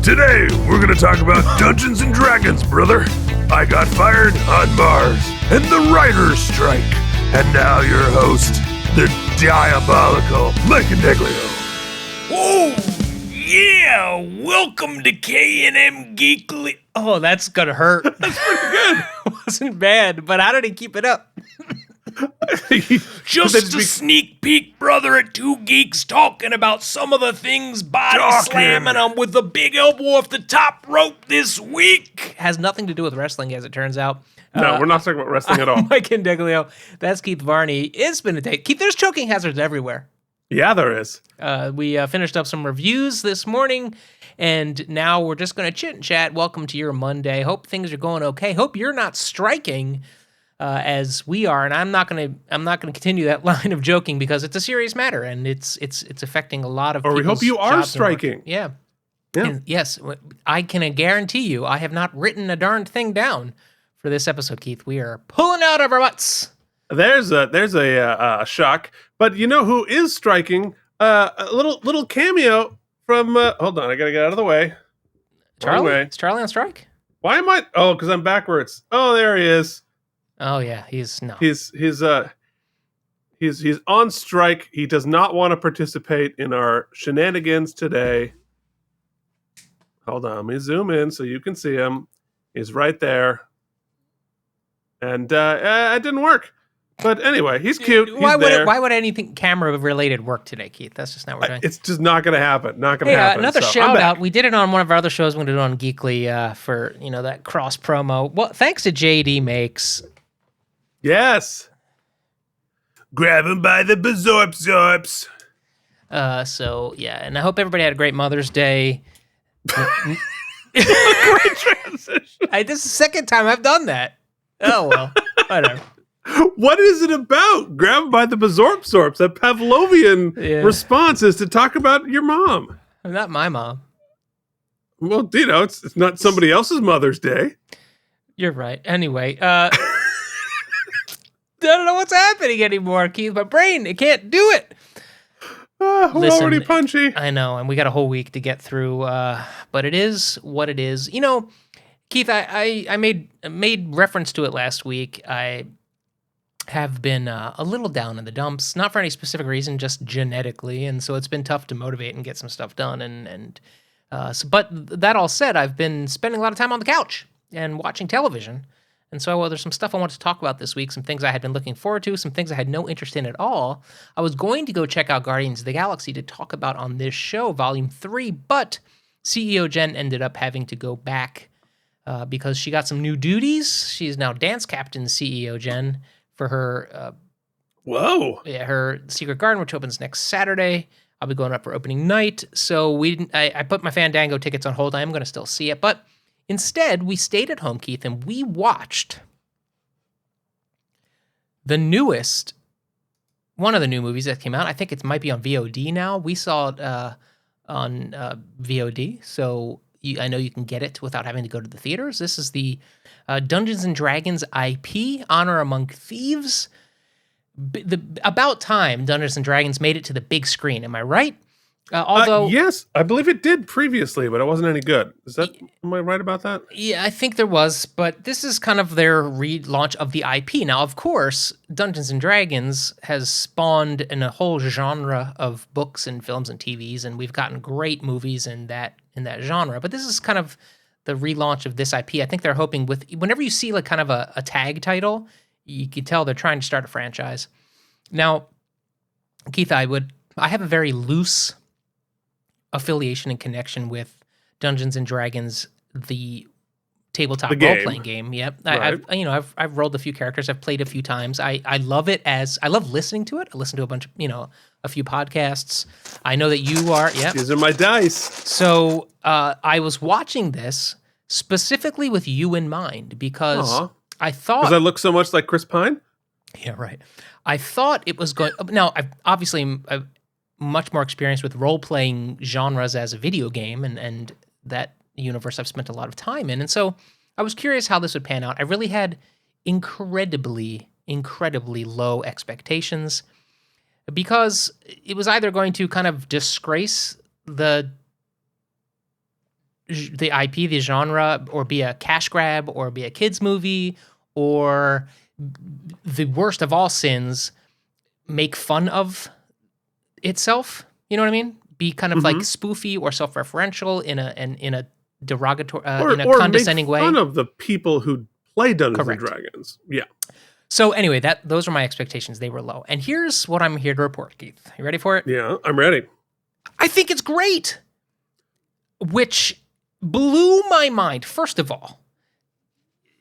Today, we're gonna talk about Dungeons and Dragons, brother. I got fired on Mars, and the writer's strike. And now your host, the diabolical Mike and Deglio. Oh, yeah! Welcome to K&M Geekly. Oh, that's gonna hurt. That's pretty good. It wasn't bad, but how did he keep it up? Just a sneak peek, brother, at two geeks talking about some of the things body slamming them with the big elbow off the top rope this week. Has nothing to do with wrestling, as it turns out. No, we're not talking about wrestling at all. Mike and Deglio. That's Keith Varney. It's been a day. Keith, there's choking hazards everywhere. Yeah, there is. We finished up some reviews this morning, and now we're just going to chit and chat. Welcome to your Monday. Hope things are going okay. Hope you're not striking as we are, and I'm not going to continue that line of joking because it's a serious matter and it's affecting a lot of people. Or we hope you are striking. Yeah. Yeah. Yes, I can guarantee you I have not written a darned thing down for this episode, Keith. We are pulling out of our butts. There's a shock, but you know who is striking? A little cameo from. Hold on, I gotta get out of the way. Charlie? Is Charlie on strike? Why am I? Oh, because I'm backwards. Oh, there he is. Oh yeah, he's on strike. He does not want to participate in our shenanigans today. Hold on, let me zoom in so you can see him. He's right there, and it didn't work. But anyway, he's cute. Why would anything camera related work today, Keith? That's just not what we're doing. It's just not going to happen. Not going to happen. Another shout out. We did it on one of our other shows. We're going to do it on Geekly for that cross promo. Well, thanks to JD Makes. Yes. Grab him by the bazorps. So yeah, and I hope everybody had a great Mother's Day. Great transition. This is the second time I've done that. Oh well, whatever. What is it about? Grab him by the bazorps. That Pavlovian response is to talk about your mom. Not my mom. Well, it's not somebody else's Mother's Day. You're right. Anyway, I don't know what's happening anymore, Keith. My brain, it can't do it. We're already punchy. I know, and we got a whole week to get through, but it is what it is. Keith, I made reference to it last week. I have been a little down in the dumps, not for any specific reason, just genetically, and so it's been tough to motivate and get some stuff done. But that all said, I've been spending a lot of time on the couch and watching television. And so there's some stuff I wanted to talk about this week, some things I had been looking forward to, some things I had no interest in at all. I was going to go check out Guardians of the Galaxy to talk about on this show, Volume 3, but CEO Jen ended up having to go back because she got some new duties. She's now dance captain CEO Jen for her her Secret Garden, which opens next Saturday. I'll be going up for opening night. So I put my Fandango tickets on hold. I am going to still see it, but instead, we stayed at home, Keith, and we watched the newest, one of the new movies that came out. I think it might be on VOD now. We saw it on VOD, so I know you can get it without having to go to the theaters. This is the Dungeons & Dragons IP, Honor Among Thieves. About time Dungeons & Dragons made it to the big screen. Am I right? Although yes, I believe it did previously, but it wasn't any good. Am I right about that? Yeah, I think there was, but this is kind of their relaunch of the IP. Now, of course, Dungeons and Dragons has spawned in a whole genre of books and films and TVs, and we've gotten great movies in that genre. But this is kind of the relaunch of this IP. I think they're hoping whenever you see like kind of a tag title, you can tell they're trying to start a franchise. Now, Keith, I have a very loose affiliation and connection with Dungeons and Dragons, the tabletop role-playing game. Yep, right. I've rolled a few characters. I've played a few times. I love it I love listening to it. I listen to a bunch of a few podcasts. I know that you are. Yeah, these are my dice. So I was watching this specifically with you in mind because I thought because I look so much like Chris Pine. Yeah, right. I thought it was going. Now, I've much more experience with role-playing genres as a video game, and that universe I've spent a lot of time in. And so I was curious how this would pan out. I really had incredibly low expectations because it was either going to kind of disgrace the the IP, the genre, or be a cash grab, or be a kids movie, or the worst of all sins, make fun of itself. You know what I mean? Be kind of like spoofy or self-referential in a derogatory, in a or make condescending way. fun of the people who play Dungeons and Correct. Dragons. Yeah. So anyway, those are my expectations. They were low. And here's what I'm here to report, Keith. You ready for it? Yeah, I'm ready. I think it's great. Which blew my mind. First of all,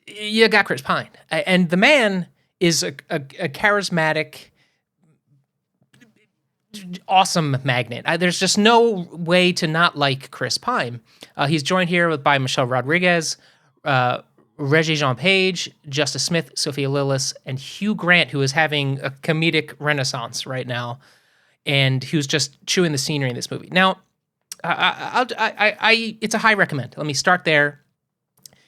you got Chris Pine. And the man is a charismatic, awesome magnet. There's just no way to not like Chris Pine. He's joined here by Michelle Rodriguez, Reggie Jean Page, Justice Smith, Sophia Lillis, and Hugh Grant, who is having a comedic renaissance right now, and who's just chewing the scenery in this movie. Now, it's a high recommend. Let me start there.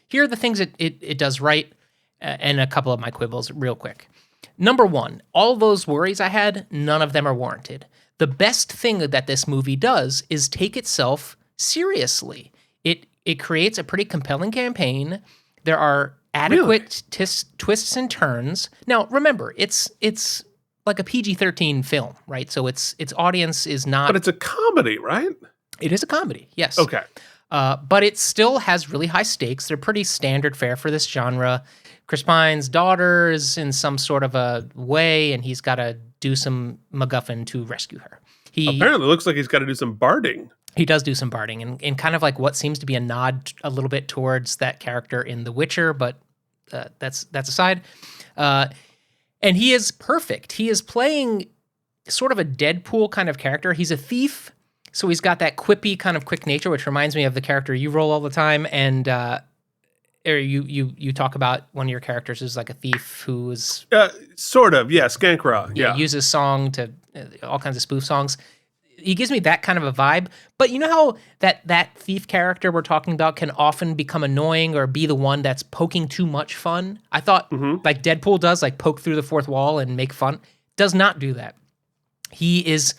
Here are the things it does right, and a couple of my quibbles real quick. Number one, all those worries I had, none of them are warranted. The best thing that this movie does is take itself seriously. It creates a pretty compelling campaign. There are adequate twists and turns. Now, remember, it's like a PG-13 film, right? So its audience is not... But it's a comedy, right? It is a comedy, yes. Okay. But it still has really high stakes. They're pretty standard fare for this genre. Chris Pine's daughter is in some sort of a way, and he's got to do some MacGuffin to rescue her. Apparently looks like he's got to do some barding. He does do some barding, and kind of like what seems to be a nod a little bit towards that character in The Witcher, but that's aside. And he is perfect. He is playing sort of a Deadpool kind of character. He's a thief, so he's got that quippy kind of quick nature, which reminds me of the character you roll all the time. And or you talk about one of your characters is like a thief who is sort of, yeah, Skankra. Yeah, uses song to all kinds of spoof songs. He gives me that kind of a vibe. But you know how that thief character we're talking about can often become annoying or be the one that's poking too much fun? I thought like Deadpool does, like poke through the fourth wall and make fun. Does not do that. He is,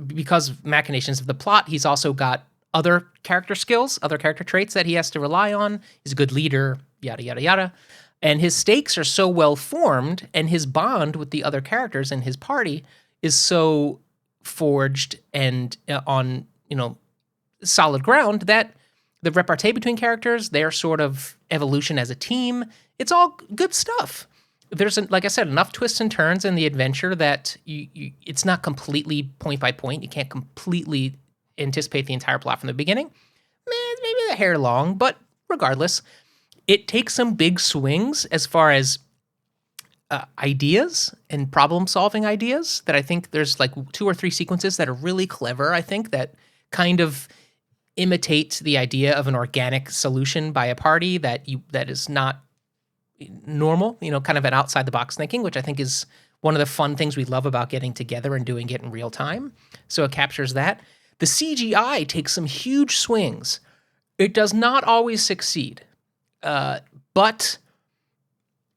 because of machinations of the plot, he's also got other character skills, other character traits that he has to rely on. He's a good leader, yada, yada, yada. And his stakes are so well formed, and his bond with the other characters in his party is so forged and on, solid ground that the repartee between characters, their sort of evolution as a team, it's all good stuff. There's, like I said, enough twists and turns in the adventure that it's not completely point by point. You can't completely anticipate the entire plot from the beginning. Maybe a hair long, but regardless, it takes some big swings as far as ideas and problem-solving ideas that I think there's like 2 or 3 sequences that are really clever, I think, that kind of imitate the idea of an organic solution by a party that is not normal, kind of an outside-the-box thinking, which I think is one of the fun things we love about getting together and doing it in real time. So it captures that. The CGI takes some huge swings. It does not always succeed, but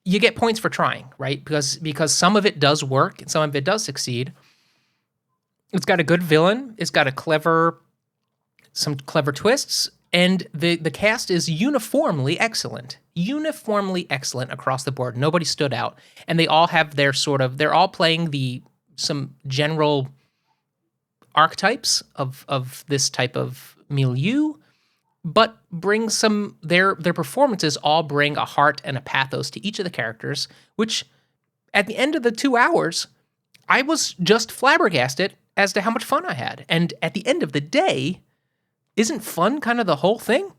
you get points for trying, right? Because some of it does work and some of it does succeed. It's got a good villain. It's got some clever twists, and the cast is uniformly excellent. Uniformly excellent across the board. Nobody stood out, and they all have they're all playing some general archetypes of this type of milieu, but bring their performances all bring a heart and a pathos to each of the characters, which at the end of the 2 hours, I was just flabbergasted as to how much fun I had. And at the end of the day, isn't fun kind of the whole thing?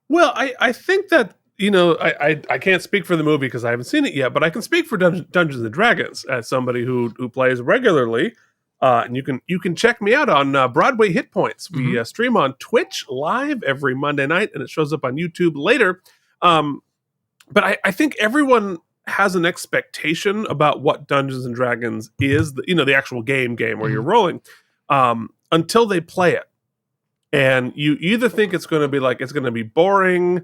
Well, I think that, I can't speak for the movie because I haven't seen it yet, but I can speak for Dungeons and Dragons as somebody who plays regularly. And you can check me out on Broadway Hit Points. We stream on Twitch live every Monday night, and it shows up on YouTube later. But I think everyone has an expectation about what Dungeons and Dragons is, the actual game where you're rolling, until they play it. And you either think it's going to be boring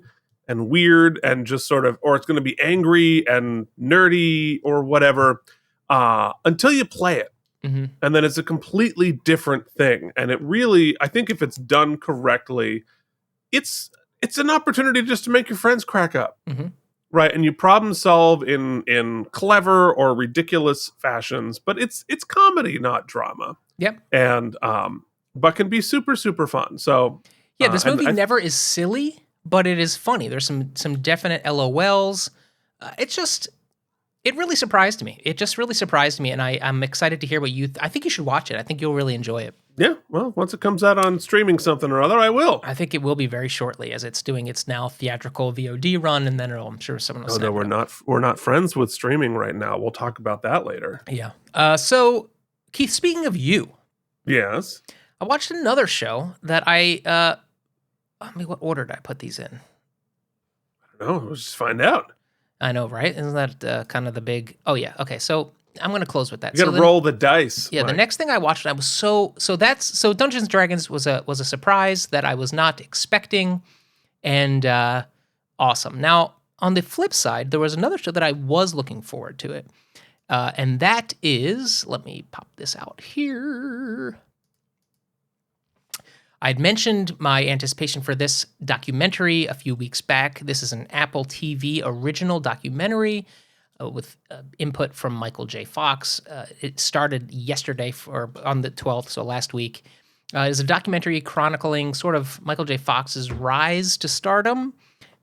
and weird and just sort of, or it's going to be angry and nerdy or whatever, until you play it. Mm-hmm. and then it's a completely different thing. And it really, I think if it's done correctly, it's an opportunity just to make your friends crack up. Mm-hmm. Right, and you problem solve in clever or ridiculous fashions, but it's comedy, not drama. Yep. And but can be super super fun. So Yeah, this and movie never is silly, but it is funny. There's some definite LOLs. It really surprised me. It just really surprised me, and I'm excited to hear what you. I think you should watch it. I think you'll really enjoy it. yeah, well, once it comes out on streaming something or other, I will. I think it will be very shortly, as it's doing its now theatrical VOD run, and then I'm sure someone will. Oh no, we're not friends with streaming right now. We'll talk about that later. Yeah. So Keith, speaking of you, Yes. I watched another show that I mean, what order did I put these in? No, we'll just find out. I know, right? Isn't that kind of the big? Oh yeah. Okay, so I'm going to close with that. You got to roll the dice. Yeah, Mike. the next thing I watched, I was so Dungeons and Dragons was a surprise that I was not expecting, and awesome. Now on the flip side, there was another show that I was looking forward to it, and that is, let me pop this out here. I'd mentioned my anticipation for this documentary a few weeks back. This is an Apple TV original documentary with input from Michael J. Fox. It started yesterday on the 12th, so last week. It's a documentary chronicling sort of Michael J. Fox's rise to stardom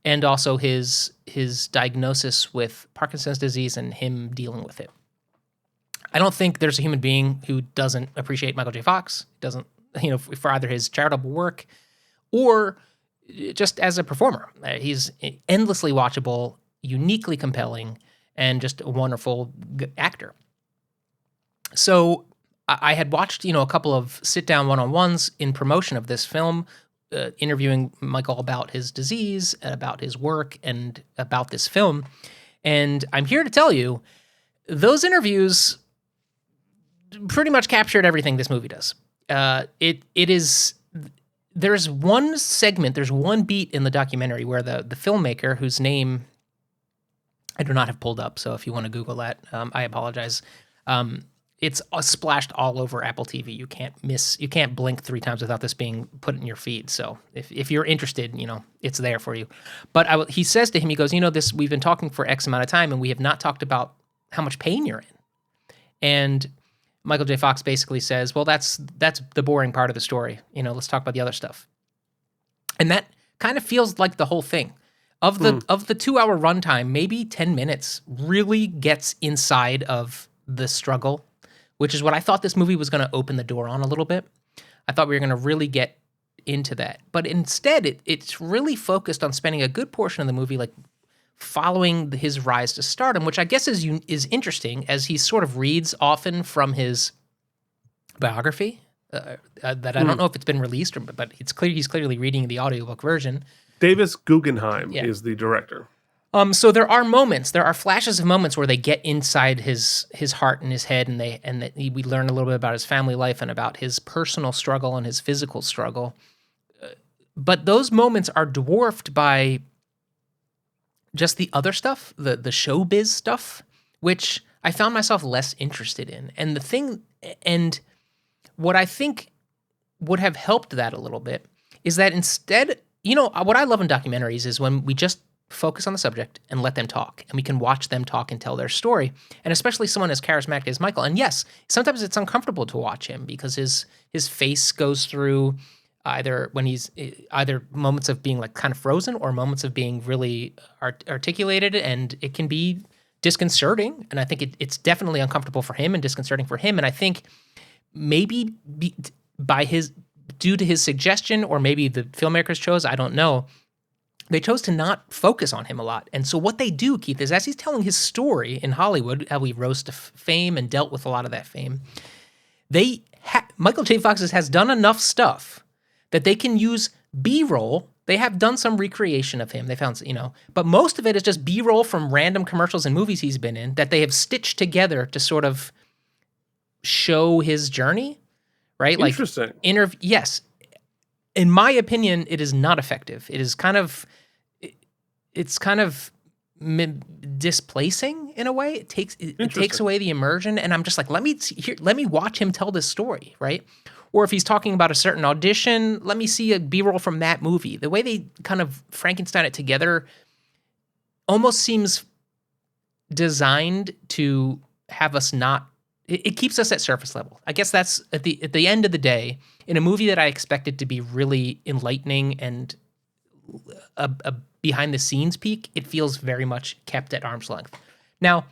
and also his diagnosis with Parkinson's disease and him dealing with it. I don't think there's a human being who doesn't appreciate Michael J. Fox, doesn't, for either his charitable work or just as a performer. He's endlessly watchable, uniquely compelling, and just a wonderful actor. So I had watched, a couple of sit-down one-on-ones in promotion of this film, interviewing Michael about his disease, about his work, and about this film. And I'm here to tell you, those interviews pretty much captured everything this movie does. There's one segment, there's one beat in the documentary where the filmmaker, whose name I do not have pulled up, so if you want to Google that, I apologize. It's splashed all over Apple TV. You can't blink 3 times without this being put in your feed. So if you're interested, it's there for you. But he says to him, he goes, this, we've been talking for X amount of time and we have not talked about how much pain you're in. And Michael J. Fox basically says, well, that's the boring part of the story. Let's talk about the other stuff. And that kind of feels like the whole thing. Of the 2-hour runtime, maybe 10 minutes really gets inside of the struggle, which is what I thought this movie was going to open the door on a little bit. I thought we were going to really get into that. But instead, it's really focused on spending a good portion of the movie like following his rise to stardom, which I guess is interesting as he sort of reads often from his biography that I don't know if it's been released, but it's clear he's clearly reading the audiobook version. Davis Guggenheim is the director. So there are flashes of moments where they get inside his heart and his head, and we learn a little bit about his family life and about his personal struggle and his physical struggle. But those moments are dwarfed by just the other stuff, the showbiz stuff, which I found myself less interested in. And what I think would have helped that a little bit is that instead, what I love in documentaries is when we just focus on the subject and let them talk, and we can watch them talk and tell their story. And especially someone as charismatic as Michael. And yes, sometimes it's uncomfortable to watch him because his face goes through either moments of being like kind of frozen or moments of being really articulated, and it can be disconcerting. And I think it's definitely uncomfortable for him and disconcerting for him. And I think maybe due to his suggestion, or maybe the filmmakers chose, I don't know, they chose to not focus on him a lot. And so what they do, Keith, is as he's telling his story in Hollywood, how he rose to fame and dealt with a lot of that fame, Michael J. Fox has done enough stuff that they can use B-roll. They have done some recreation of him. They found, but most of it is just B-roll from random commercials and movies he's been in that they have stitched together to sort of show his journey, right? Interesting. Yes. In my opinion, it is not effective. It's kind of displacing in a way. It takes away the immersion, and I'm just like, let me watch him tell this story, right? Or if he's talking about a certain audition, let me see a B-roll from that movie. The way they kind of Frankenstein it together almost seems designed to have us not. It keeps us at surface level. I guess that's at the end of the day, in a movie that I expected to be really enlightening and a behind the scenes peek, it feels very much kept at arm's length. Now,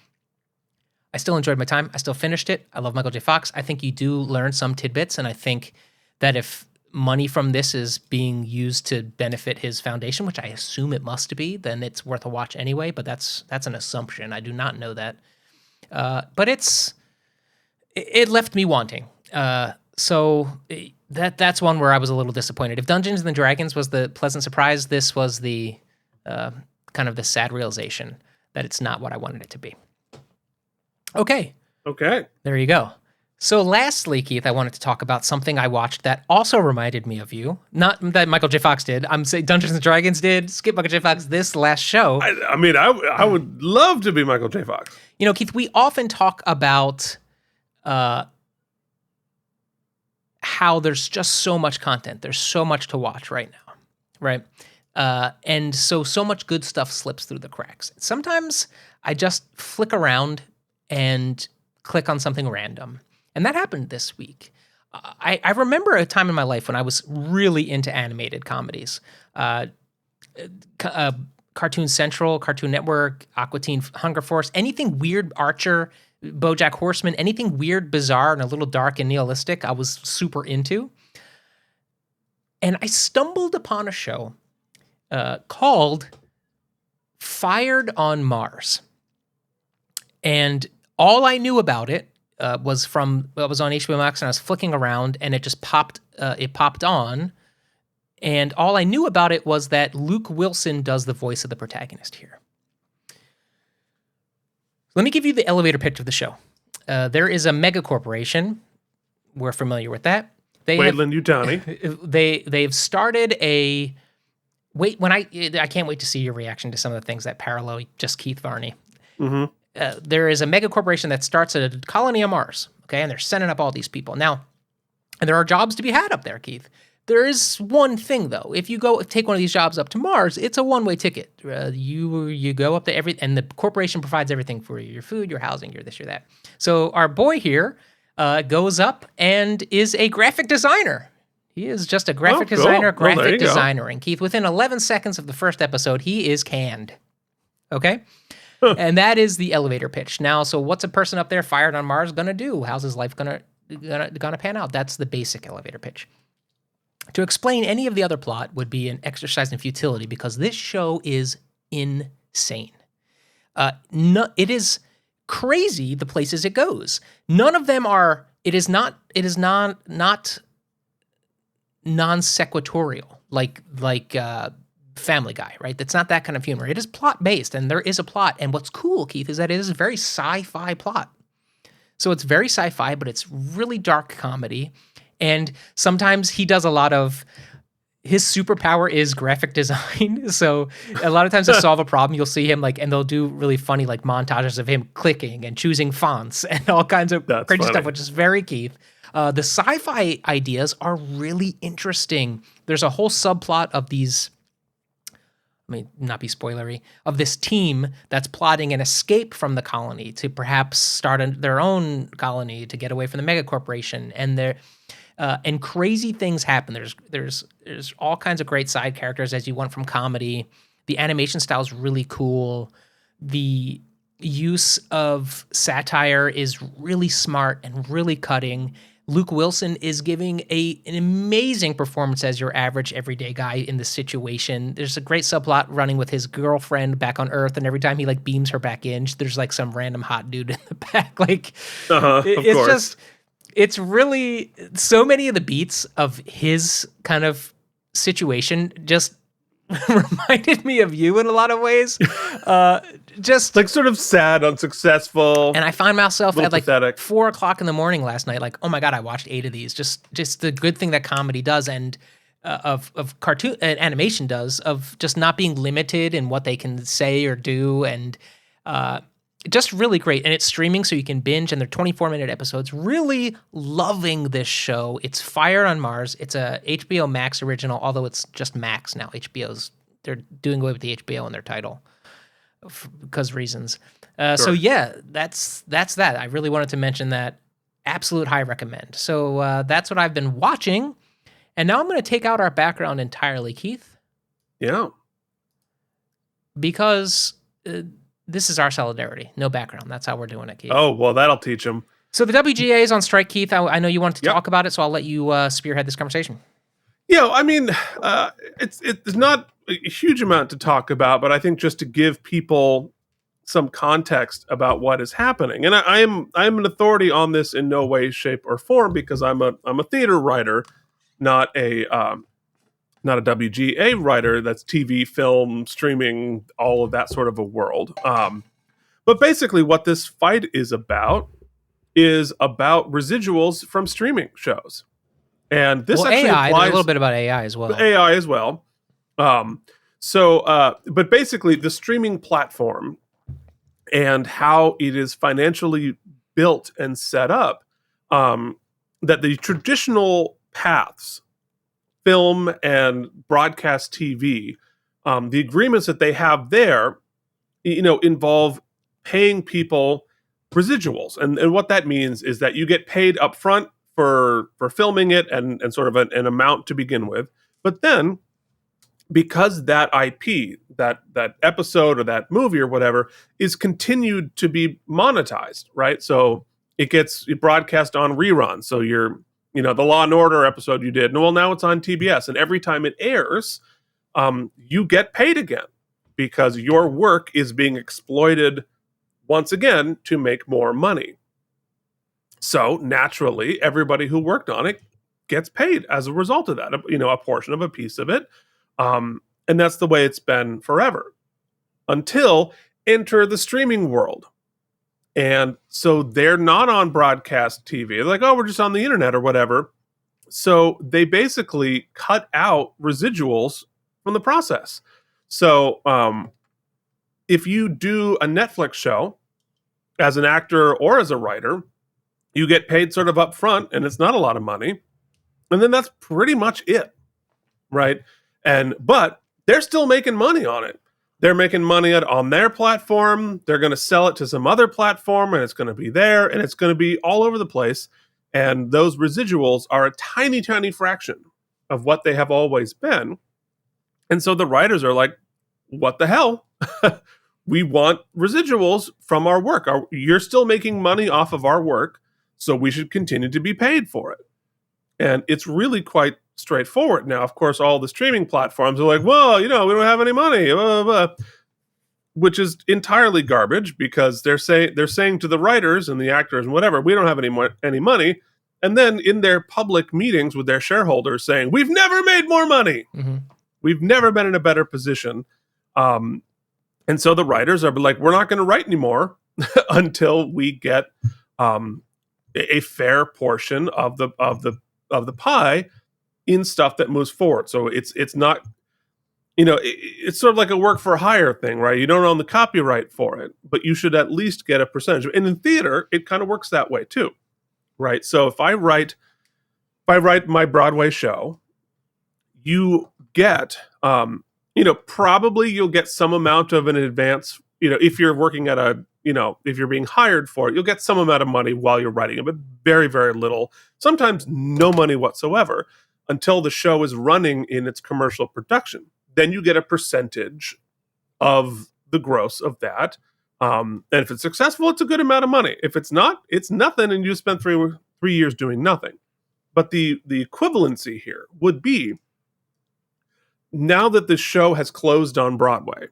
I still enjoyed my time. I still finished it. I love Michael J. Fox. I think you do learn some tidbits, and I think that if money from this is being used to benefit his foundation, which I assume it must be, then it's worth a watch anyway. But that's an assumption. I do not know that. But it left me wanting. So that's one where I was a little disappointed. If Dungeons and Dragons was the pleasant surprise, this was the kind of the sad realization that it's not what I wanted it to be. Okay. There you go. So lastly, Keith, I wanted to talk about something I watched that also reminded me of you. Not that Michael J. Fox did. I'm saying Dungeons and Dragons did. Skip Michael J. Fox this last show. I would love to be Michael J. Fox. Keith, we often talk about how there's just so much content. There's so much to watch right now, right? And so much good stuff slips through the cracks. Sometimes I just flick around and click on something random. And that happened this week. I remember a time in my life when I was really into animated comedies. Cartoon Central, Cartoon Network, Aqua Teen Hunger Force, anything weird, Archer, BoJack Horseman, anything weird, bizarre, and a little dark and nihilistic, I was super into. And I stumbled upon a show called Fired on Mars. And all I knew about it was on HBO Max, and I was flicking around, and it just popped on. And all I knew about it was that Luke Wilson does the voice of the protagonist here. Let me give you the elevator pitch of the show. There is a mega corporation. We're familiar with that. Wayland-Yutani. They've started a wait. When I can't wait to see your reaction to some of the things that parallel just Keith Varney. Mm-hmm. There is a mega corporation that starts a colony on Mars. Okay, and they're sending up all these people now, and there are jobs to be had up there, Keith. There is one thing though. If you go take one of these jobs up to Mars, it's a one-way ticket. You go up to and the corporation provides everything for you: your food, your housing, your this, your that. So our boy here goes up and is a graphic designer. He is just a graphic designer. And Keith, within 11 seconds of the first episode, he is canned. Okay? And that is the elevator pitch. Now, so what's a person up there fired on Mars gonna do? How's his life gonna pan out? That's the basic elevator pitch. To explain any of the other plot would be an exercise in futility because this show is insane. It is crazy the places it goes. None of them are. It is not non-sequitorial like Family Guy, right? That's not that kind of humor. It is plot-based, and there is a plot. And what's cool, Keith, is that it is a very sci-fi plot. So it's very sci-fi, but it's really dark comedy. And sometimes he does a lot of his superpower is graphic design. So a lot of times to solve a problem, you'll see him and they'll do really funny montages of him clicking and choosing fonts and all kinds of crazy stuff, which is very Keith. The sci-fi ideas are really interesting. There's a whole subplot of these, not be spoilery, of this team that's plotting an escape from the colony to perhaps start their own colony to get away from the mega corporation. And crazy things happen. There's all kinds of great side characters as you went from comedy. The animation style is really cool. The use of satire is really smart and really cutting. Luke Wilson is giving an amazing performance as your average everyday guy in this situation. There's a great subplot running with his girlfriend back on Earth, and every time he beams her back in, there's some random hot dude in the back. It's course. Just, it's really so many of the beats of his kind of situation just reminded me of you in a lot of ways. Just sort of sad, unsuccessful. And I find myself at pathetic. 4 o'clock in the morning last night, oh my God, I watched 8 of these. Just the good thing that comedy does. And of cartoon animation does, of just not being limited in what they can say or do, and just really great. And it's streaming, so you can binge, and they're 24-minute episodes. Really loving this show. It's Fire on Mars. It's a HBO Max original, although it's just Max now. They're doing away with the HBO in their title because reasons. So yeah, that's that. I really wanted to mention that. Absolute high recommend. So that's what I've been watching. And now I'm going to take out our background entirely, Keith. Yeah. Because this is our solidarity. No background. That's how we're doing it, Keith. Oh, well, that'll teach them. So the WGA is on strike, Keith. I know you wanted to talk about it, so I'll let you spearhead this conversation. Yeah, I mean, it's not a huge amount to talk about, but I think just to give people some context about what is happening, and I'm an authority on this in no way, shape, or form, because I'm a theater writer, not a WGA writer. That's TV, film, streaming, all of that sort of a world. But basically, what this fight is about residuals from streaming shows. And this actually AI, applies a little bit about AI as well. AI as well. But basically, the streaming platform and how it is financially built and set up, that the traditional paths, film and broadcast TV, the agreements that they have there, involve paying people residuals, and what that means is that you get paid up front for filming it and sort of an amount to begin with. But then, because that IP, that episode or that movie or whatever, is continued to be monetized, right? So it gets broadcast on reruns. So the Law and Order episode you did, well, now it's on TBS, and every time it airs, you get paid again because your work is being exploited once again to make more money. So naturally, everybody who worked on it gets paid as a result of that, a portion of a piece of it. And that's the way it's been forever, until enter the streaming world. And so they're not on broadcast TV. They're like, oh, we're just on the internet or whatever. So they basically cut out residuals from the process. So if you do a Netflix show as an actor or as a writer, you get paid sort of up front, and it's not a lot of money. And then that's pretty much it, right? But they're still making money on it. They're making money on their platform. They're going to sell it to some other platform, and it's going to be there, and it's going to be all over the place. And those residuals are a tiny, tiny fraction of what they have always been. And so the writers are like, what the hell? We want residuals from our work. You're still making money off of our work, so we should continue to be paid for it. And it's really quite straightforward. Now, of course, all the streaming platforms are like, well, we don't have any money, blah, blah, blah, which is entirely garbage, because they're saying to the writers and the actors and whatever, we don't have any money. And then in their public meetings with their shareholders saying, we've never made more money. Mm-hmm. We've never been in a better position. And so the writers are like, we're not going to write anymore until we get a fair portion of the pie in stuff that moves forward. So it's not, it's sort of like a work for hire thing, right? You don't own the copyright for it, but you should at least get a percentage. And in theater, it kind of works that way too, right? So if I write my Broadway show, you get, probably you'll get some amount of an advance, if you're working at if you're being hired for it, you'll get some amount of money while you're writing it, but very, very little, sometimes no money whatsoever, until the show is running in its commercial production. Then you get a percentage of the gross of that. And if it's successful, it's a good amount of money. If it's not, it's nothing, and you spend 3 years doing nothing. But the equivalency here would be, now that the show has closed on Broadway,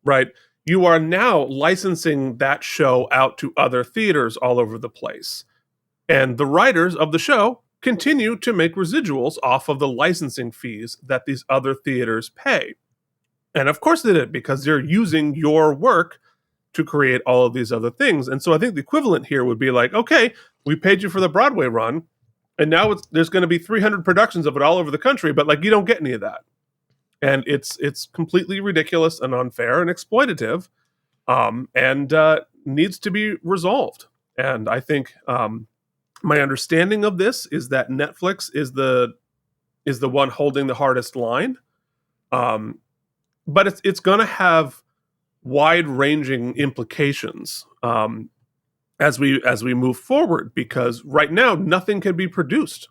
right, you are now licensing that show out to other theaters all over the place. And the writers of the show continue to make residuals off of the licensing fees that these other theaters pay. And of course they did, because they're using your work to create all of these other things. And so I think the equivalent here would be like, okay, we paid you for the Broadway run, And now there's going to be 300 productions of it all over the country, but like you don't get any of that. And it's completely ridiculous and unfair and exploitative, and needs to be resolved. And I think my understanding of this is that Netflix is the one holding the hardest line, but it's going to have wide-ranging implications as we move forward, because right now nothing can be produced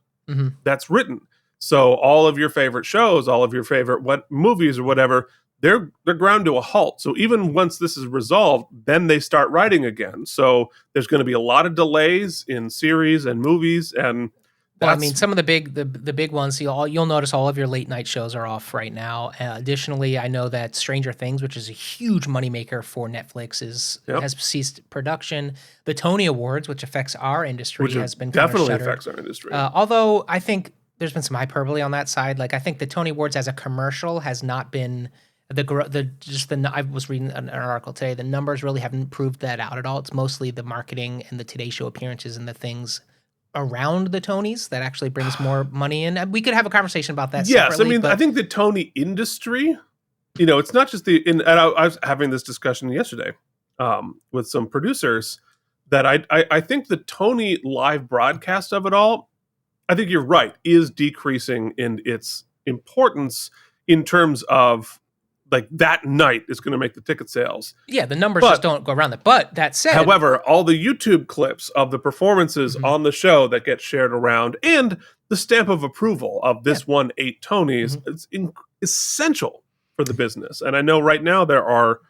that's written. So all of your favorite shows, all of your favorite movies or whatever, they're ground to a halt. So even once this is resolved, then they start writing again. So there's going to be a lot of delays in series and movies, and well, I mean, some of the big ones, you'll notice all of your late night shows are off right now. Additionally, I know that Stranger Things, which is a huge moneymaker for Netflix, has ceased production. The Tony Awards, which affects our industry, has been definitely affects our industry. Although I think there's been some hyperbole on that side. Like I think the Tony Awards as a commercial has not been I was reading an article today. The numbers really haven't proved that out at all. It's mostly the marketing and the Today Show appearances and the things around the Tonys that actually brings more money in. We could have a conversation about that. Yes, I mean, I think the Tony industry, it's not just and I was having this discussion yesterday with some producers that I think the Tony live broadcast of it all, I think you're right, is decreasing in its importance in terms of like that night is going to make the ticket sales. Yeah, the numbers just don't go around that. But that said, however, all the YouTube clips of the performances on the show that get shared around and the stamp of approval of this won 8 Tonys is essential for the business. And I know right now there are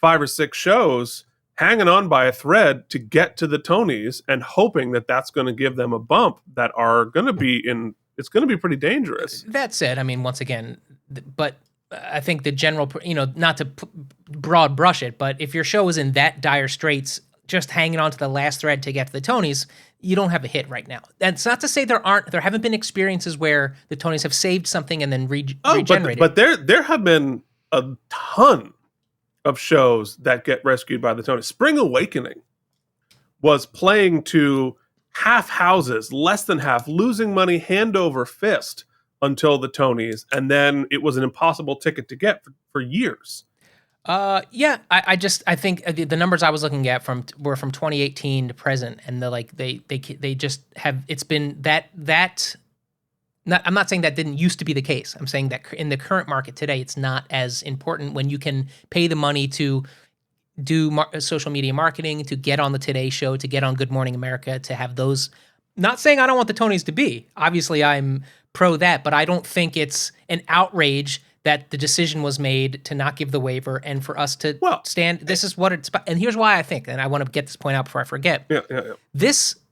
5 or 6 shows hanging on by a thread to get to the Tonys and hoping that that's going to give them a bump that are going to be it's going to be pretty dangerous. That said, I mean, once again, but I think the general, not to broad brush it, but if your show is in that dire straits, just hanging on to the last thread to get to the Tonys, you don't have a hit right now. That's not to say there haven't been experiences where the Tonys have saved something and then regenerated. But there have been a ton of shows that get rescued by the Tonys. Spring Awakening was playing to half houses, less than half, losing money hand over fist until the Tonys, and then it was an impossible ticket to get for years. I think the numbers I was looking at were from 2018 to present, and they just have, it's been that. I'm not saying that didn't used to be the case. I'm saying that in the current market today, it's not as important when you can pay the money to do social media marketing, to get on the Today Show, to get on Good Morning America, to have those. Not saying I don't want the Tonys to be. Obviously, I'm pro that, but I don't think it's an outrage that the decision was made to not give the waiver and for us to stand. This is what it's about. And here's why I think, and I want to get this point out before I forget. Yeah.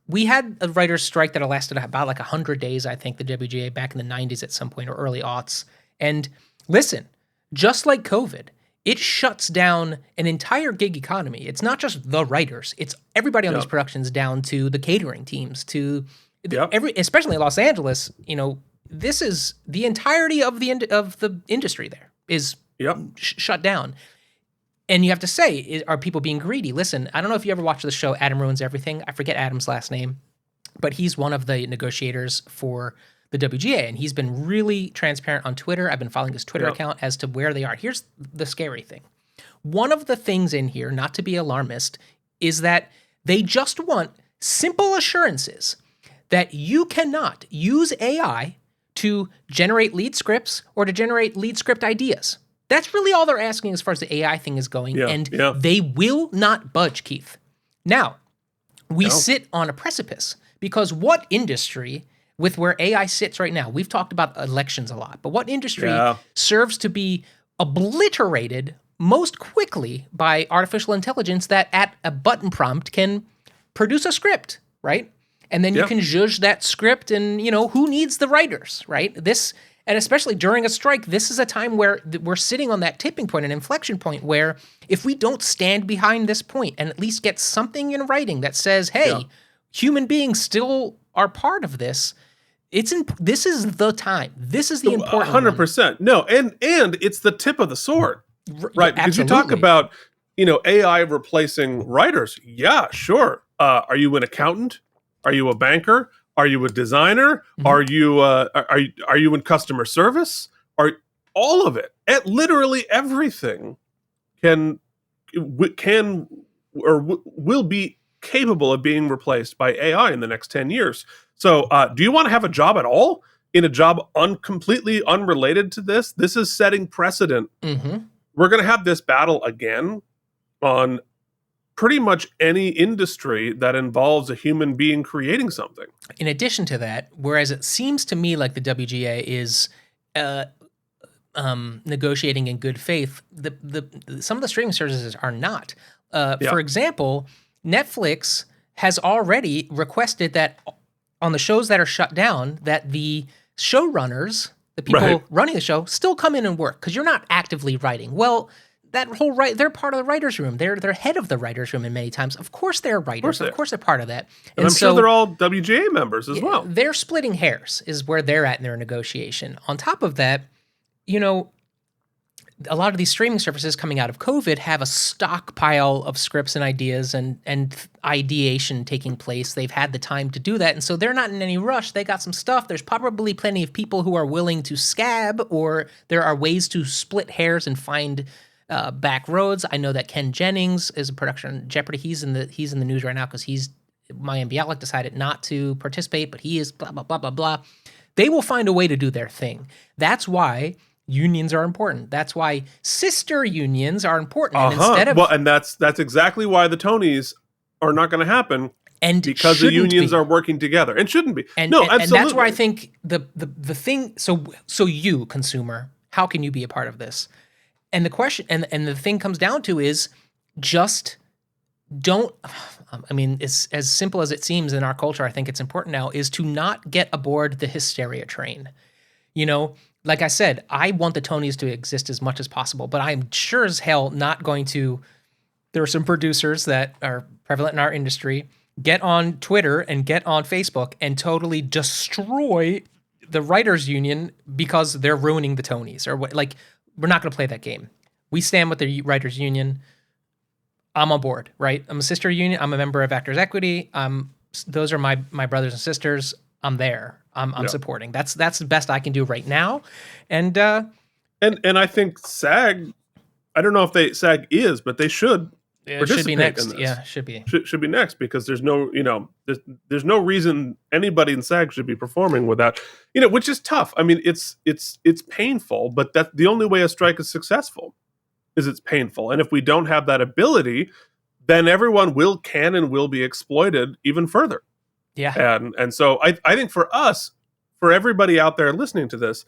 We had a writer's strike that lasted about like 100 days, I think, the WGA back in the 90s at some point, or early aughts. And listen, just like COVID, it shuts down an entire gig economy. It's not just the writers. It's everybody on these productions, down to the catering teams, to especially in Los Angeles. This is the entirety of the industry there is shut down. And you have to say, are people being greedy? Listen, I don't know if you ever watched the show Adam Ruins Everything. I forget Adam's last name, but he's one of the negotiators for the WGA, and he's been really transparent on Twitter. I've been following his Twitter account as to where they are. Here's the scary thing. One of the things in here, not to be alarmist, is that they just want simple assurances that you cannot use AI to generate lead scripts or to generate lead script ideas. That's really all they're asking as far as the AI thing is going, and they will not budge, Keith. Now, we sit on a precipice, because what industry, with where AI sits right now, we've talked about elections a lot, but what industry serves to be obliterated most quickly by artificial intelligence that at a button prompt can produce a script, right? And then you can judge that script, and, who needs the writers, right? And especially during a strike, this is a time where we're sitting on that tipping point, an inflection point, where if we don't stand behind this point and at least get something in writing that says, hey, human beings still are part of this, this is the time. This is the important 100%. No, and it's the tip of the sword, right? Because you talk about, AI replacing writers. Yeah, sure. Are you an accountant? Are you a banker? Are you a designer? Mhm. Are you in customer service? Are all of it? Literally everything can will be capable of being replaced by AI in the next 10 years. So, do you want to have a job at all? In a job completely unrelated to this? This is setting precedent. Mm-hmm. We're going to have this battle again on pretty much any industry that involves a human being creating something. In addition to that, whereas it seems to me like the WGA is uh, negotiating in good faith, some of the streaming services are not. Yeah. For example, Netflix has already requested that on the shows that are shut down, that the showrunners, the people running the show, still come in and work because you're not actively writing. Well, that whole they're part of the writers' room. They're head of the writers' room in many times. Of course, they're writers. Of course, they're part of that. And I'm sure they're all WGA members as well. They're splitting hairs, is where they're at in their negotiation. On top of that, a lot of these streaming services coming out of COVID have a stockpile of scripts and ideas and ideation taking place. They've had the time to do that, and so they're not in any rush. They got some stuff. There's probably plenty of people who are willing to scab, or there are ways to split hairs and find back roads. I know that Ken Jennings is a production on Jeopardy. He's in the news right now because Mayim Bialik decided not to participate, but he is blah blah blah blah blah. They will find a way to do their thing. That's why unions are important. That's why sister unions are important. And instead of and that's exactly why the Tonys are not going to happen. And because the unions are working together and shouldn't be. Absolutely. And that's where I think the thing. So you, consumer, how can you be a part of this? And the question and the thing comes down to is just don't. I mean, it's as simple as it seems in our culture. I think it's important now is to not get aboard the hysteria train. Like I said, I want the Tonys to exist as much as possible, but I'm sure as hell not going to. There are some producers that are prevalent in our industry. Get on Twitter and get on Facebook and totally destroy the writers' union because they're ruining the Tonys or what. Like, we're not going to play that game. We stand with the writers' union. I'm on board, right? I'm a sister union. I'm a member of Actors Equity. Those are my brothers and sisters. I'm there. I'm supporting. That's the best I can do right now. And I think SAG. I don't know if SAG is, but they should. It should be next. Yeah, should be. Should be next because there's no, there's no reason anybody in SAG should be performing without, which is tough. I mean, it's painful, but that the only way a strike is successful is it's painful. And if we don't have that ability, then everyone can and will be exploited even further. Yeah. And so I think for us, for everybody out there listening to this,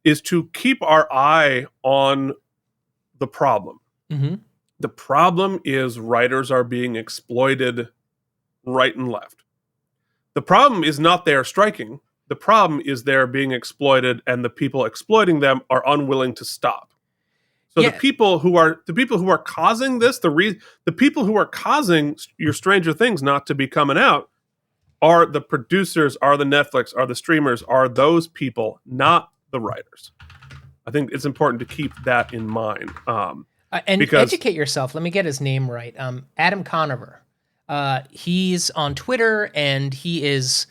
is to keep our eye on the problem. Mm-hmm. The problem is writers are being exploited right and left. The problem is not they're striking. The problem is they're being exploited and the people exploiting them are unwilling to stop. So the people who are causing this, the people who are causing your Stranger Things not to be coming out are the producers, are the Netflix, are the streamers, are those people, not the writers. I think it's important to keep that in mind. And educate yourself. Let me get his name right. Adam Conover. He's on Twitter, and he is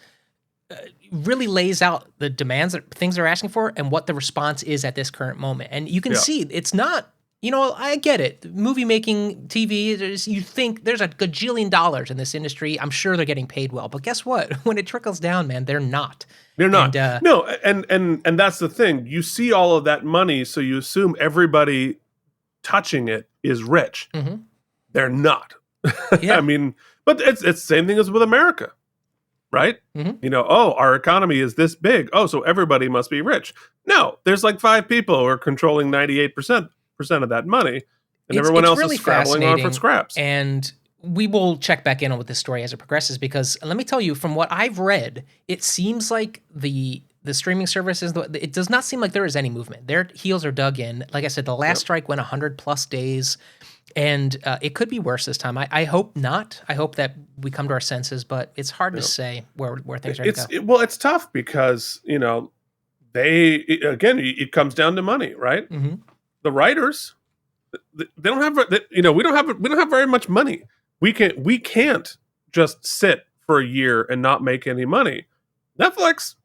really lays out the demands that things are asking for and what the response is at this current moment. And you can see it's not. I get it. Movie making, TV. You think there's a gajillion dollars in this industry. I'm sure they're getting paid well, but guess what? When it trickles down, man, they're not. They're not. No, and that's the thing. You see all of that money, so you assume everybody touching it is rich. Mm-hmm. They're not. Yeah. I mean, but it's the same thing as with America, right? Mm-hmm. Our economy is this big. Oh, so everybody must be rich. No, there's like 5 people who are controlling 98% of that money, and everyone else really is scrabbling on for scraps. And we will check back in on with this story as it progresses, because let me tell you, from what I've read, it seems like the streaming services, it does not seem like there is any movement. Their heels are dug in. Like I said, the last strike went 100+ days, and it could be worse this time. I hope not. I hope that we come to our senses, but it's hard to say where things are going to go. Well, it's tough because, it comes down to money, right? Mm-hmm. The writers, they don't have, we don't have very much money. We can't just sit for a year and not make any money. Netflix,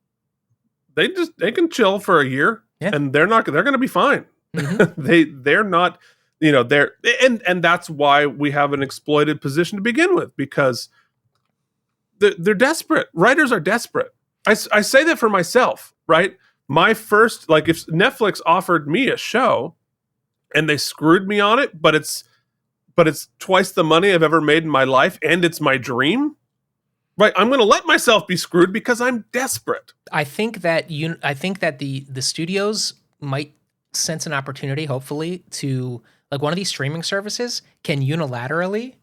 they can chill for a year, and they're going to be fine. They're not, they're and that's why we have an exploited position to begin with, because they're desperate. Writers are desperate. I say that for myself, right? My first, like, if Netflix offered me a show and they screwed me on it, but it's twice the money I've ever made in my life, and it's my dream, right? I'm going to let myself be screwed because I'm desperate. I think that the studios might sense an opportunity, hopefully, to, like, one of these streaming services can unilaterally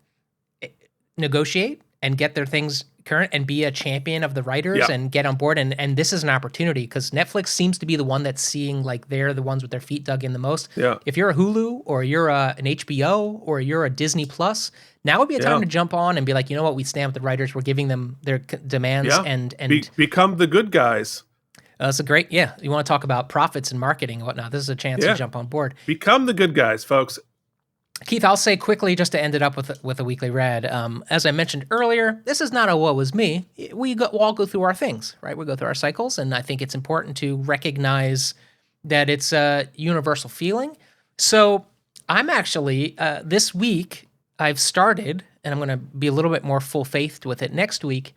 negotiate and get their things current and be a champion of the writers and get on board. And this is an opportunity, because Netflix seems to be the one that's seeing, like, they're the ones with their feet dug in the most. Yeah. If you're a Hulu, or you're an HBO, or you're a Disney Plus, now would be a time to jump on and be like, you know what, we stand with the writers. We're giving them their demands and become the good guys. That's a great, you want to talk about profits and marketing and whatnot. This is a chance to jump on board. Become the good guys, folks. Keith, I'll say quickly, just to end it up with a weekly read. As I mentioned earlier, this is not a what was me. We all go through our things, right? We go through our cycles, and I think it's important to recognize that it's a universal feeling. So I'm actually, this week, I've started, and I'm going to be a little bit more full-faithed with it next week,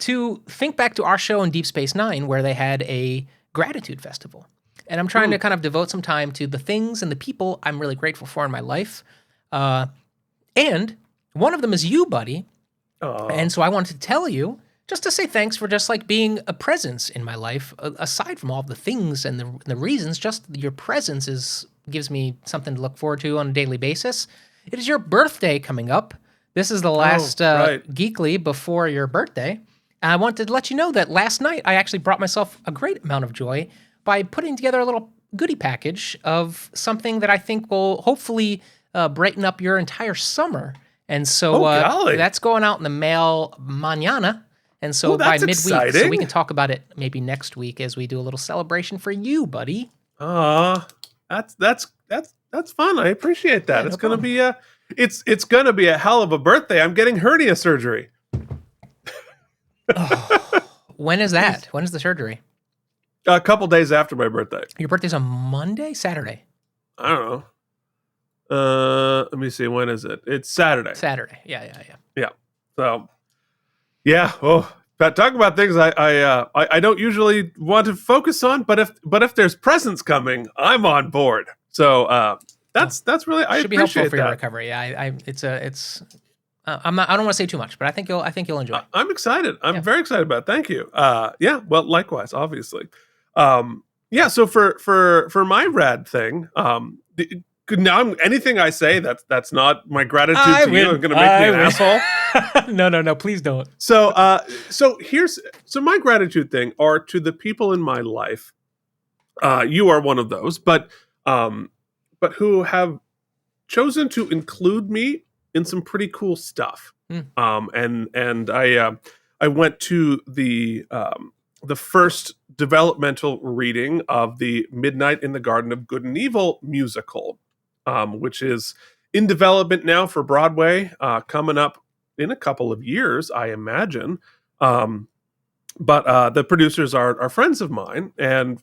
to think back to our show in Deep Space Nine, where they had a gratitude festival. And I'm trying to kind of devote some time to the things and the people I'm really grateful for in my life. And one of them is you, buddy. And so I wanted to tell you, just to say thanks for just, like, being a presence in my life, aside from all the things and the reasons. Just your presence gives me something to look forward to on a daily basis. It is your birthday coming up. This is the last Geekly before your birthday. I wanted to let you know that last night I actually brought myself a great amount of joy by putting together a little goodie package of something that I think will hopefully brighten up your entire summer. And so that's going out in the mail mañana. And so by midweek, so we can talk about it maybe next week as we do a little celebration for you, buddy. That's fun. I appreciate that. It's gonna be it's gonna be a hell of a birthday. I'm getting hernia surgery. When is that? When is the surgery? A couple days after my birthday. Your birthday's on Monday? Saturday? I don't know. Let me see. When is it? It's Saturday. Saturday. Yeah. So, yeah. Oh, but talk about things I don't usually want to focus on, but if there's presents coming, I'm on board. So that's really, I should be appreciate helpful for that. your recovery. I don't want to say too much, but I think you'll enjoy it. I'm excited. I'm very excited about it. Thank you. Well, likewise, obviously. So for my rad thing, now anything I say that's not my gratitude to you is going to make me an asshole. No, please don't. So my gratitude thing are to the people in my life. You are one of those, but who have chosen to include me in some pretty cool stuff. And I went to the first developmental reading of the Midnight in the Garden of Good and Evil musical, which is in development now for Broadway, coming up in a couple of years, I imagine. But the producers are friends of mine, and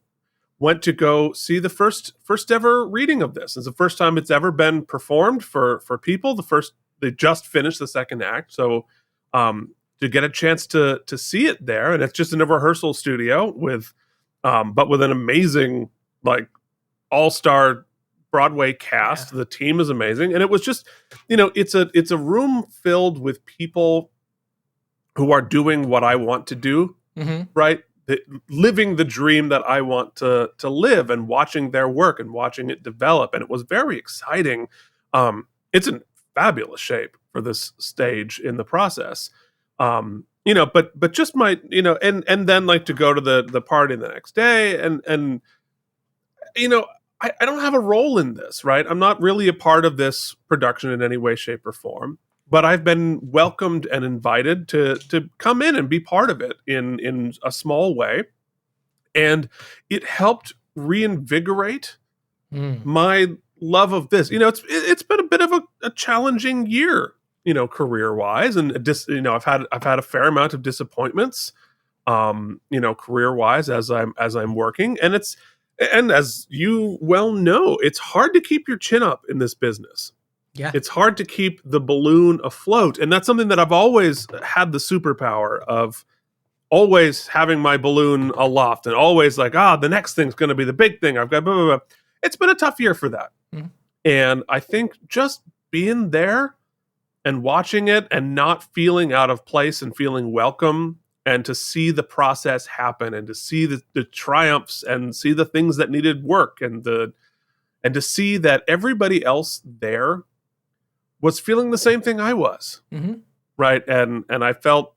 went to go see the first ever reading of this. It's the first time it's ever been performed for people. They just finished the second act, so to get a chance to see it there, and it's just in a rehearsal studio with an amazing, like, all-star Broadway cast. The team is amazing, and it was just, it's a room filled with people who are doing what I want to do, right? Living the dream that I want to live, and watching their work and watching it develop. And it was very exciting. It's in fabulous shape for this stage in the process. But just my, and then, like, to go to the party the next day, and I don't have a role in this, right? I'm not really a part of this production in any way, shape, or form. But I've been welcomed and invited to come in and be part of it in a small way. And it helped reinvigorate my love of this. It's been a bit of a challenging year career wise, and I've had a fair amount of disappointments, career wise as I'm working, and as you well know, it's hard to keep your chin up in this business. Yeah. It's hard to keep the balloon afloat, and that's something that I've always had the superpower of, always having my balloon aloft, and always like, the next thing's going to be the big thing. I've got blah, blah, blah. It's been a tough year for that, and I think just being there and watching it and not feeling out of place and feeling welcome, and to see the process happen, and to see the triumphs, and see the things that needed work, and to see that everybody else there was feeling the same thing I was, right? And I felt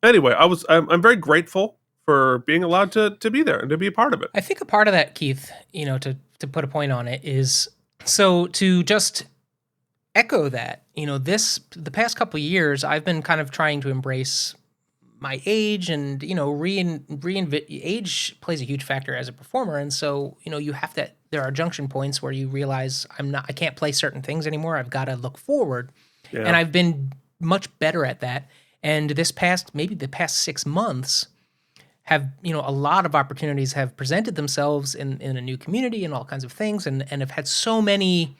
anyway. I'm very grateful for being allowed to be there and to be a part of it. I think a part of that, Keith, to put a point on it, is so to just echo that. The past couple of years, I've been kind of trying to embrace my age, and age plays a huge factor as a performer, and so you have to. There are junction points where you realize I can't play certain things anymore. I've got to look forward, and I've been much better at that. And maybe the past 6 months have a lot of opportunities have presented themselves in a new community and all kinds of things, and have had so many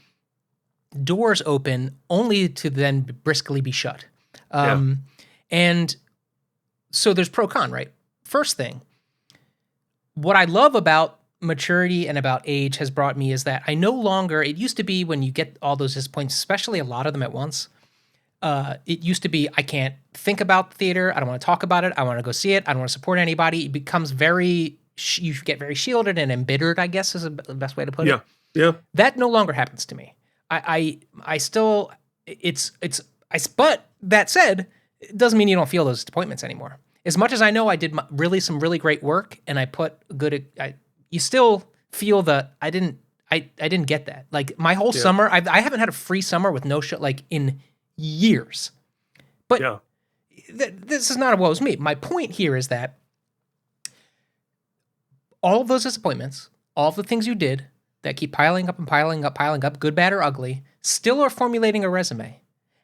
doors open only to then briskly be shut. And so there's pro con, right? First thing, what I love about maturity and about age has brought me is that I no longer, it used to be when you get all those disappointments, especially a lot of them at once, it used to be, I can't think about the theater. I don't want to talk about it. I want to go see it. I don't want to support anybody. It becomes you get very shielded and embittered, I guess is the best way to put it. Yeah. That no longer happens to me. But that said, it doesn't mean you don't feel those disappointments anymore. As much as I know I did some really great work, and I put you still feel I didn't get that. Like my whole summer, I haven't had a free summer with no show like in years. But this is not a woe's me. My point here is that all of those disappointments, all of the things you did that keep piling up and piling up, good, bad, or ugly, still are formulating a resume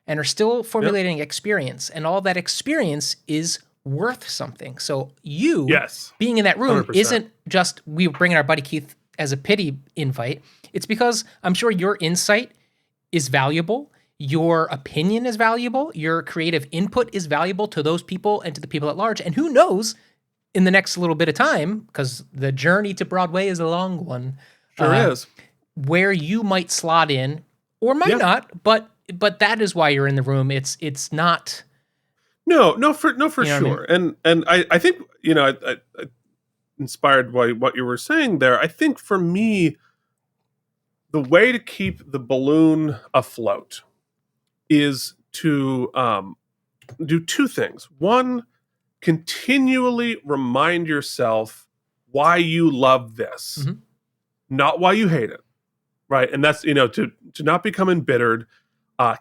and are still formulating experience. And all that experience is worth something. So being in that room 100%. Isn't just we bringing our buddy Keith as a pity invite. It's because I'm sure your insight is valuable. Your opinion is valuable. Your creative input is valuable to those people and to the people at large. And who knows, in the next little bit of time, because the journey to Broadway is a long one. Sure is. Where you might slot in or might not, but that is why you're in the room. It's not. No, for sure. What I mean? And I think, I inspired by what you were saying there. I think for me, the way to keep the balloon afloat is to do two things. One, continually remind yourself why you love this, not why you hate it, right? And that's, to not become embittered.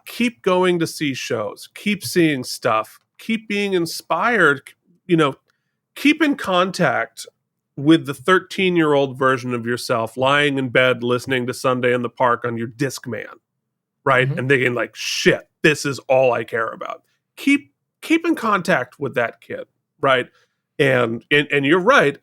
Keep going to see shows, keep seeing stuff, keep being inspired, keep in contact with the 13-year-old version of yourself lying in bed listening to Sunday in the Park on your Discman, right? And thinking like, shit, this is all I care about. Keep in contact with that kid, right? And you're right,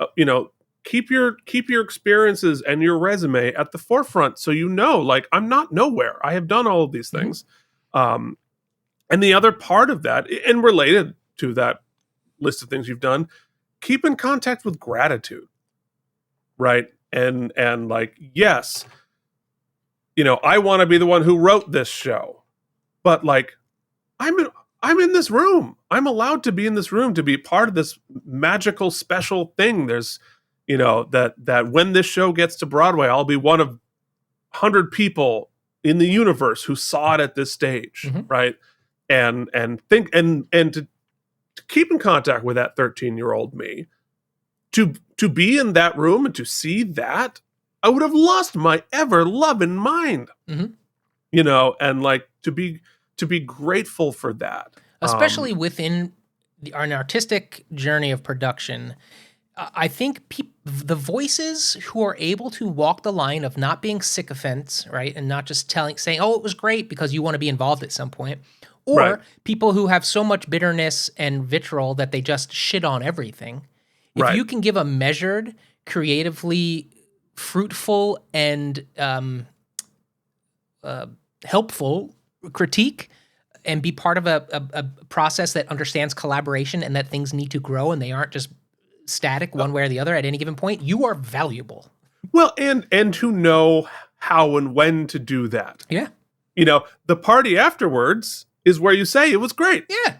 keep your experiences and your resume at the forefront, so like, I'm not nowhere. I have done all of these things. And the other part of that, and related to that list of things you've done, keep in contact with gratitude, right? And like, yes, I want to be the one who wrote this show, but like, I'm in this room. I'm allowed to be in this room, to be part of this magical, special thing. There's, that when this show gets to Broadway, I'll be one of 100 people in the universe who saw it at this stage, right? And think and to keep in contact with that 13-year-old me, to be in that room and to see that, I would have lost my ever loving mind, and like to be grateful for that, especially within an artistic journey of production. I think the voices who are able to walk the line of not being sycophants, right, and not just saying, "Oh, it was great," because you want to be involved at some point, or Right. people who have so much bitterness and vitriol that they just shit on everything. If Right. you can give a measured, creatively fruitful, and helpful critique and be part of a process that understands collaboration and that things need to grow and they aren't just static one way or the other at any given point, you are valuable. Well, and to know how and when to do that. Yeah. The party afterwards is where you say it was great. Yeah.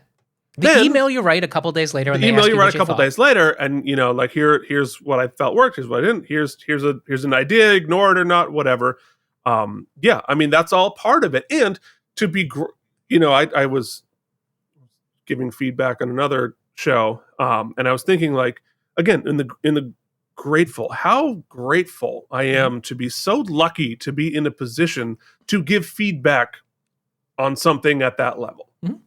The Then- email you write a couple days later, and The they email ask you what write a couple thought. days later, and like here's what I felt worked, here's what I didn't, here's an idea, ignore it or not, whatever. Yeah, I mean that's all part of it. And to be, I was giving feedback on another show, and I was thinking like again in the grateful, how grateful I am to be so lucky to be in a position to give feedback on something at that level. Mhm.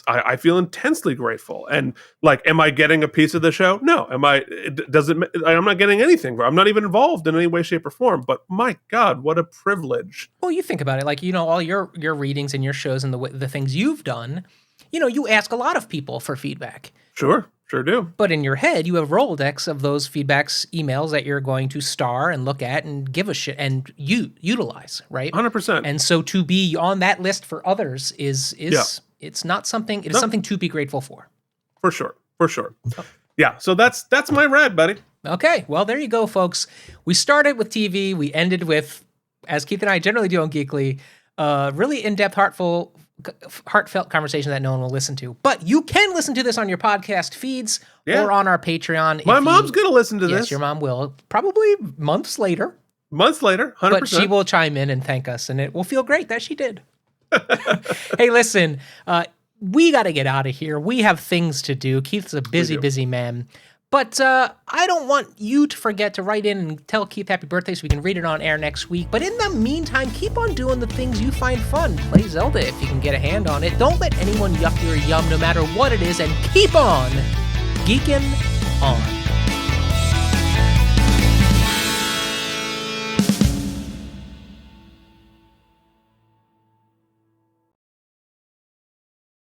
I feel intensely grateful. And like, am I getting a piece of the show? No. I'm not getting anything. I'm not even involved in any way, shape, or form. But my God, what a privilege. Well, you think about it, like, all your readings and your shows and the things you've done, you ask a lot of people for feedback. Sure do. But in your head, you have Rolodex of those feedbacks, emails that you're going to star and look at and give a shit and utilize, right? 100%. And so to be on that list for others is it's not something. It is something to be grateful for. For sure. Yeah. So that's my rad, buddy. Okay. Well, there you go, folks. We started with TV. We ended with, as Keith and I generally do on Geekly, really in-depth, heartfelt conversation that no one will listen to. But you can listen to this on your podcast feeds or on our Patreon. My mom's going to listen to this. Yes, your mom will. Probably months later. 100%. But she will chime in and thank us, and it will feel great that she did. Hey, listen, we got to get out of here. We have things to do. Keith's a busy man. But I don't want you to forget to write in and tell Keith happy birthday so we can read it on air next week. But in the meantime, keep on doing the things you find fun. Play Zelda if you can get a hand on it. Don't let anyone yuck your yum no matter what it is. And keep on geeking on.